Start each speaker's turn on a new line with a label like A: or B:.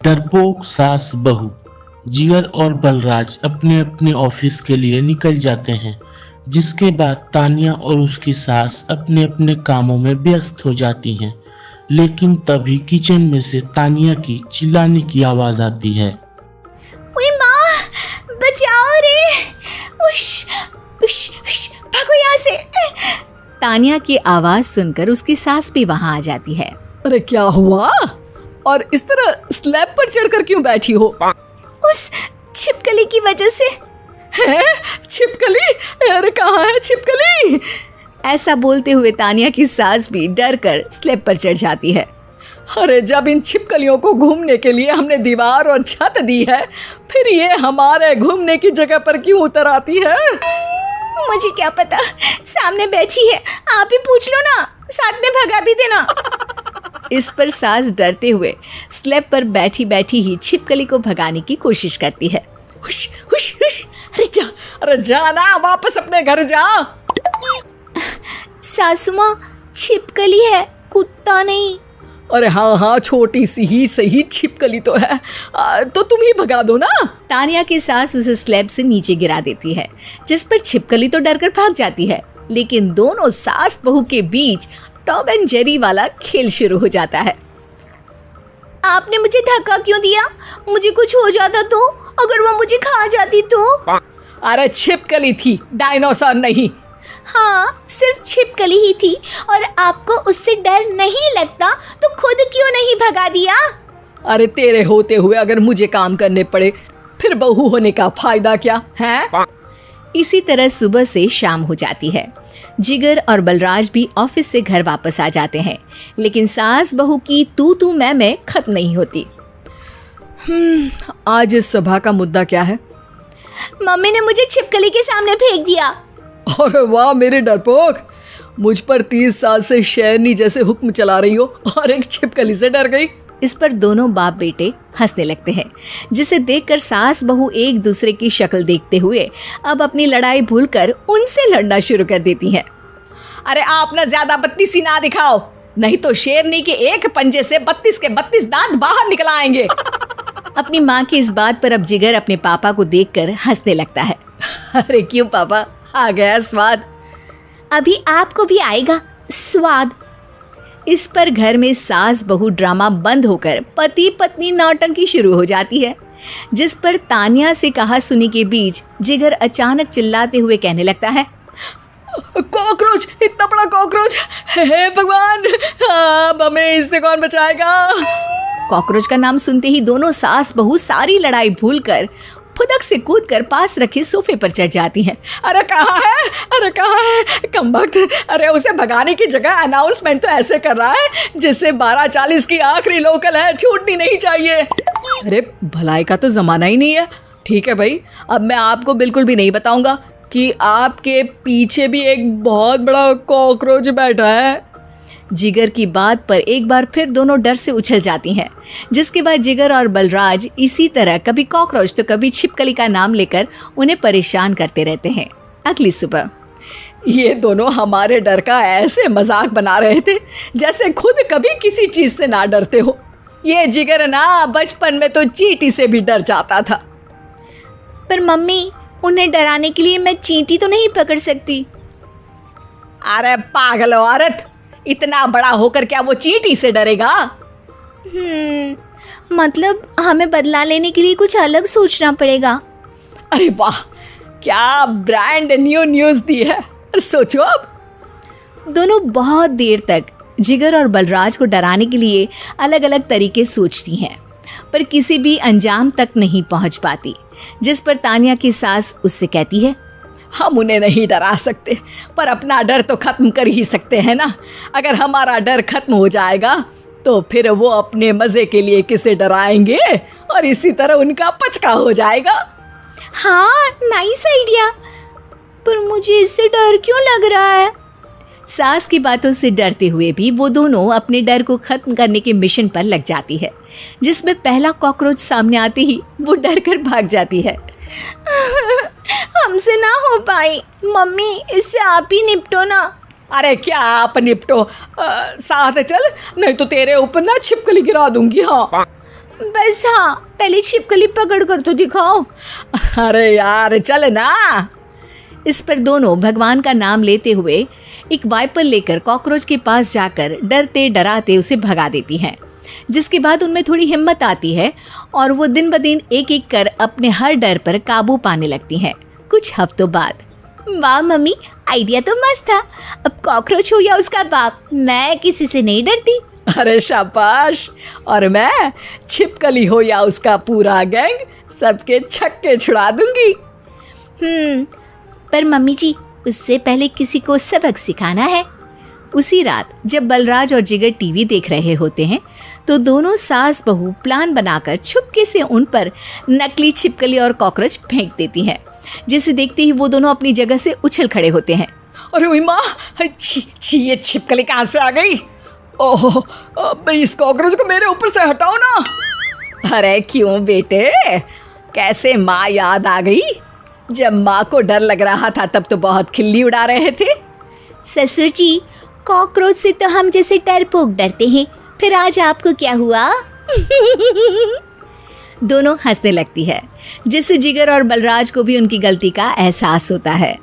A: डरपोक सास बहू जिगर और बलराज अपने अपने ऑफिस के लिए निकल जाते हैं, जिसके बाद तानिया और उसकी सास अपने अपने कामों में व्यस्त हो जाती हैं। लेकिन तभी किचन में से तानिया की चिल्लाने की आवाज आती है।
B: ओए माँ, बचाओ रे! उश, उश, उश, भागो यहाँ से! तानिया की आवाज सुनकर उसकी सास भी वहां आ जाती है।
C: अरे क्या हुआ? और इस तरह स्लैब पर चढ़कर क्यों बैठी हो?
B: उस छिपकली की वजह से।
C: है? छिपकली? अरे कहाँ है छिपकली?
B: ऐसा बोलते हुए तानिया की सास भी डर कर स्लैब पर चढ़ जाती है।
C: अरे जब इन छिपकलियों को घूमने के लिए हमने दीवार और छत दी है, फिर ये हमारे घूमने की जगह पर क्यों उतर आती है?
B: मुझे क्या पता, सामने बैठी है, आप ही पूछ लो ना, साथ में भगा भी देना। इस पर सास डरते हुए स्लैब पर बैठी बैठी ही छिपकली को भगाने की कोशिश करती है।
C: हुश, हुश, हुश, अरे जा ना, वापस अपने घर जा।
B: सासू माँ, छिपकली है, कुत्ता नहीं।
C: अरे हाँ, छोटी सी ही सही छिपकली तो है, तो तुम ही भगा दो ना।
B: तानिया की सास उसे स्लैब से नीचे गिरा देती है, जिस पर छिपकली तो डरकर भाग जाती है। लेकिन दोनों सास बहू के बीच टॉम एंड जेरी वाला खेल शुरू हो जाता है। आपने मुझे धक्का क्यों दिया? मुझे कुछ हो जाता तो? अगर वो मुझे खा जाती तो?
C: अरे छिपकली थी, डायनासोर नहीं।
B: हाँ, सिर्फ छिपकली ही थी, और आपको उससे डर नहीं लगता तो खुद क्यों नहीं भगा दिया?
C: अरे तेरे होते हुए अगर मुझे काम करने पड़े, फिर बहू होने का फायदा क्या है?
B: इसी तरह सुबह से शाम हो जाती है। जिगर और बलराज भी ऑफिस से घर वापस आ जाते हैं, लेकिन सास बहू की तू मैं खत्म नहीं होती।
C: आज इस सभा का मुद्दा क्या है?
B: मम्मी ने मुझे छिपकली के सामने फेंक दिया।
C: अरे वाह मेरे डरपोक, मुझ पर 30 साल से शेरनी जैसे हुक्म चला रही हो और एक छिपकली से डर गई।
B: इस पर दोनों बाप बेटे हंसने लगते हैं, जिसे देखकर सास बहू एक दूसरे की शक्ल देखते हुए अब अपनी लड़ाई भूलकर उनसे लड़ना शुरू कर देती हैं।
C: अरे आप ना ज्यादा बत्तीसी ना दिखाओ, नहीं तो शेरनी के एक पंजे से 32 के 32 दांत बाहर निकल आएंगे।
B: अपनी माँ की इस बात पर अब जिगर अपने पापा को देखकर हंसने लगता है।
C: अरे क्यों पापा, आ गया स्वाद।
B: अभी आपको भी आएगा स्वाद। इस पर घर में सास बहू ड्रामा बंद होकर पति पत्नी नौटंकी शुरू हो जाती है, जिस पर तानिया से कहा सुनी के बीच जिगर अचानक चिल्लाते हुए कहने लगता है,
C: कॉकरोच, इतना बड़ा कॉकरोच! हे भगवान, अब हमें इससे कौन बचाएगा?
B: कॉकरोच का नाम सुनते ही दोनों सास बहू सारी लड़ाई भूलकर फुदक से कूदकर पास रखे सोफे पर चढ़ जाती हैं।
C: अरे कहाँ है? अरे कहाँ है कमबख्त? अरे उसे भगाने की जगह अनाउंसमेंट तो ऐसे कर रहा है जिससे 12:40 की आखिरी लोकल है, छूटनी नहीं चाहिए। अरे भलाई का तो जमाना ही नहीं है। ठीक है भाई, अब मैं आपको बिल्कुल भी नहीं बताऊंगा कि आपके पीछे भी एक बहुत बड़ा कॉकरोच बैठा है।
B: जिगर की बात पर एक बार फिर दोनों डर से उछल जाती हैं, जिसके बाद जिगर और बलराज इसी तरह कभी कॉकरोच तो कभी छिपकली का नाम लेकर उन्हें परेशान करते रहते हैं। अगली सुबह
C: ये दोनों हमारे डर का ऐसे मजाक बना रहे थे जैसे खुद कभी किसी चीज से ना डरते हो। ये जिगर ना बचपन में तो चींटी से भी डर जाता था।
B: पर मम्मी, उन्हें डराने के लिए मैं चींटी तो नहीं पकड़ सकती।
C: अरे पागल औरत, इतना बड़ा होकर क्या वो चींटी से डरेगा?
B: मतलब हमें बदला लेने के लिए कुछ अलग सोचना पड़ेगा।
C: अरे वाह, क्या ब्रांड न्यू न्यूज़ दी है। सोचो अब।
B: दोनों बहुत देर तक जिगर और बलराज को डराने के लिए अलग अलग तरीके सोचती हैं, पर किसी भी अंजाम तक नहीं पहुंच पाती, जिस पर तानिया की सास उससे कहती है,
C: हम उन्हें नहीं डरा सकते, पर अपना डर तो खत्म कर ही सकते हैं ना। अगर हमारा डर खत्म हो जाएगा तो फिर वो अपने मजे के लिए किसे डराएंगे और इसी तरह उनका पचका हो जाएगा।
B: हाँ, नाइस आइडिया, पर मुझे इससे डर क्यों लग रहा है? सास की बातों से डरते हुए भी वो दोनों अपने डर को खत्म करने के मिशन पर लग जाती है, जिसमें पहला कॉकरोच सामने आते ही वो डर कर भाग जाती है। हमसे ना हो पाई मम्मी, इससे आप ही निपटो ना।
C: अरे क्या आप निपटो, साथ चल, नहीं तो तेरे ऊपर ना छिपकली गिरा दूंगी। हाँ
B: बस हाँ, पहले छिपकली पकड़ कर तो दिखाओ।
C: अरे यार चल ना।
B: इस पर दोनों भगवान का नाम लेते हुए एक वाइपर लेकर कॉकरोच के पास जाकर डरते डराते उसे भगा देती हैं। जिसके बाद उनमें थोड़ी हिम्मत आती है और वो दिन ब दिन एक एक कर अपने हर डर पर काबू पाने लगती हैं। कुछ हफ्तों बाद, वाह मम्मी, आइडिया तो मस्त था। अब कॉकरोच हो या उसका बाप, मैं किसी से नहीं डरती।
C: अरे शाबाश। और मैं छिपकली हो या उसका पूरा गैंग, सबके छक्के छुड़ा दूंगी।
B: पर मम्मी जी, उससे पहले किसी को सबक सिखाना है। उसी रात जब बलराज और जिगर टीवी देख रहे होते हैं तो दोनों सास बहू प्लान बनाकर छुपके से उन पर नकली छिपकली और कॉकरोच फेंक देती हैं, जिसे देखते ही वो दोनों अपनी जगह से उछल खड़े होते हैं।
C: अरे ओए माँ, छी ये छिपकली कहाँ से आ गई? ओह, अब इस कॉकरोच को मेरे ऊपर से हटाओ ना। अरे क्यों बेटे, कैसे माँ याद आ गई? जब माँ को डर लग रहा था तब तो बहुत खिल्ली उड़ा रहे थे।
B: ससुर जी, कॉकरोच से तो हम जैसे डरपोक डरते हैं, फिर आज आपको क्या हुआ? दोनों हंसने लगती है, जिससे जिगर और बलराज को भी उनकी गलती का एहसास होता है।